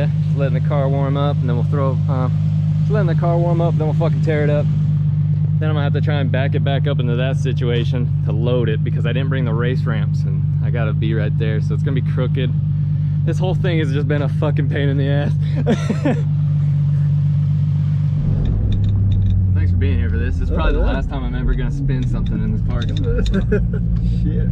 yeah, just letting the car warm up, and then we'll throw, just letting the car warm up, then we'll fucking tear it up. Then I'm gonna have to try and back it back up into that situation to load it, because I didn't bring the race ramps, and I gotta be right there, so it's gonna be crooked. This whole thing has just been a fucking pain in the ass. Thanks for being here for this. It's probably the last time I'm ever gonna spin something in this parking lot. So. Shit.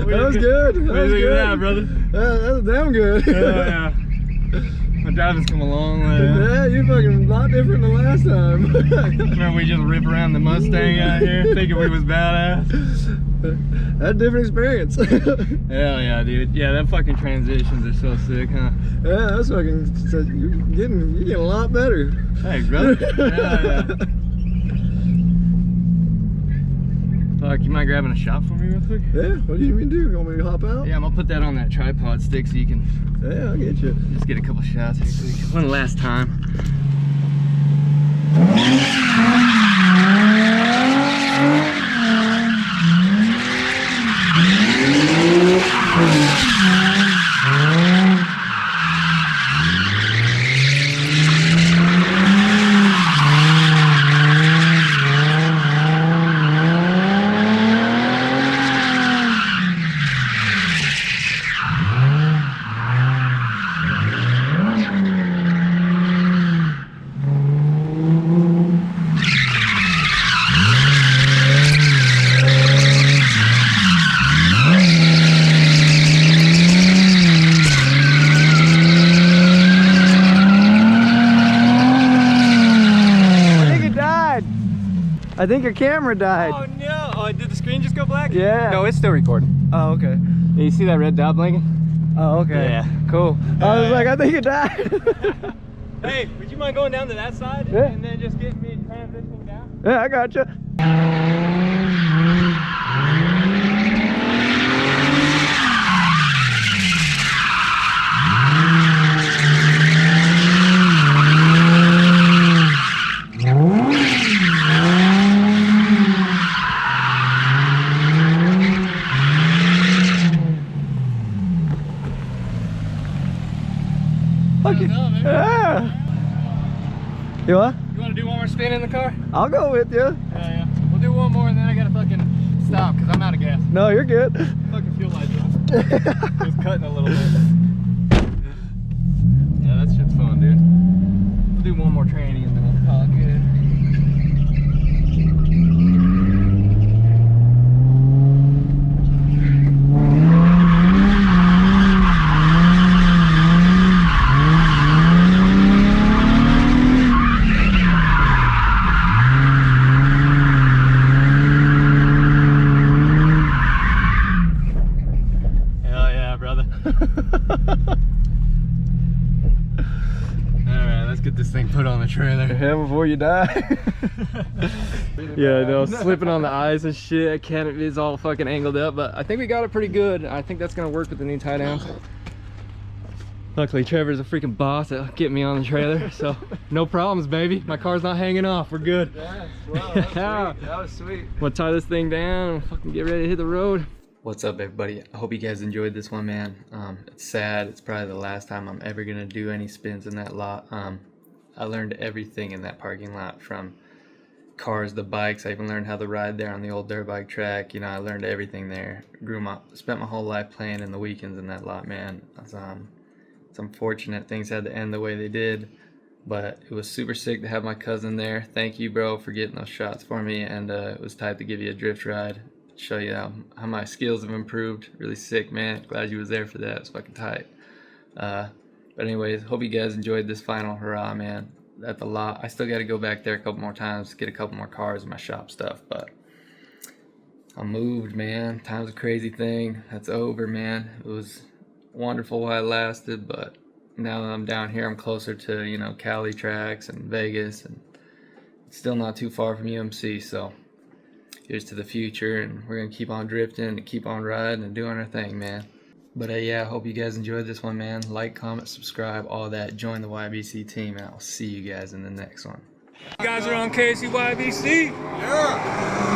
That was good. That was good. That, brother. That was damn good. Yeah. My driving's come a long way. Yeah, you're fucking a lot different than last time. Remember we just rip around the Mustang out here thinking we was badass? That's a different experience. Hell yeah, dude. Yeah, that fucking transitions are so sick, huh? Yeah, that's fucking, you're getting a lot better. Thanks, brother. Yeah. Fuck, you mind grabbing a shot for me real quick? Yeah, what do you mean do? You want me to hop out? Yeah, I'm gonna put that on that tripod stick so you can... Yeah, I'll get you. Just get a couple shots here quick. One last time. I think your camera died. Oh no! Oh, did the screen just go black? Yeah. No, it's still recording. Oh, okay. Yeah, you see that red dot blinking? Oh, okay. Yeah, cool. I was like, I think it died. Hey, would you mind going down to that side? Yeah. And then just getting me transitioning down? Yeah, I got you. Yeah. You what? You want to do one more spin in the car? I'll go with you. Yeah. We'll do one more and then I gotta fucking stop because I'm out of gas. No, you're good. Fucking fuel light drop. It's cutting a little bit. Yeah, that shit's fun, dude. We'll do one more training and then we'll call it good. This thing put on the trailer. Yeah, before you die. Yeah, no, slipping on the eyes and shit. Canopy is all fucking angled up, but I think we got it pretty good. I think that's gonna work with the new tie downs. Luckily, Trevor's a freaking boss at getting me on the trailer, so no problems, baby. My car's not hanging off. We're good. Yeah, well, that was sweet. That was sweet. We'll tie this thing down and fucking get ready to hit the road. What's up, everybody? I hope you guys enjoyed this one, man. It's sad. It's probably the last time I'm ever gonna do any spins in that lot. I learned everything in that parking lot, from cars to bikes. I even learned how to ride there on the old dirt bike track. You know, I learned everything there. Spent my whole life playing in the weekends in that lot, man. It's unfortunate things had to end the way they did. But it was super sick to have my cousin there. Thank you, bro, for getting those shots for me. And it was tight to give you a drift ride, show you how my skills have improved. Really sick, man. Glad you was there for that. It's fucking tight. But anyways, hope you guys enjoyed this final hurrah, man. At the lot. I still got to go back there a couple more times, get a couple more cars and my shop stuff. But I'm moved, man. Time's a crazy thing. That's over, man. It was wonderful while it lasted, but now that I'm down here, I'm closer to, you know, Cali tracks and Vegas, and it's still not too far from UMC, so here's to the future, and we're gonna keep on drifting and keep on riding and doing our thing, man. But yeah, I hope you guys enjoyed this one, man. Like, comment, subscribe, all that. Join the YBC team, and I'll see you guys in the next one. You guys are on KCYBC? Yeah.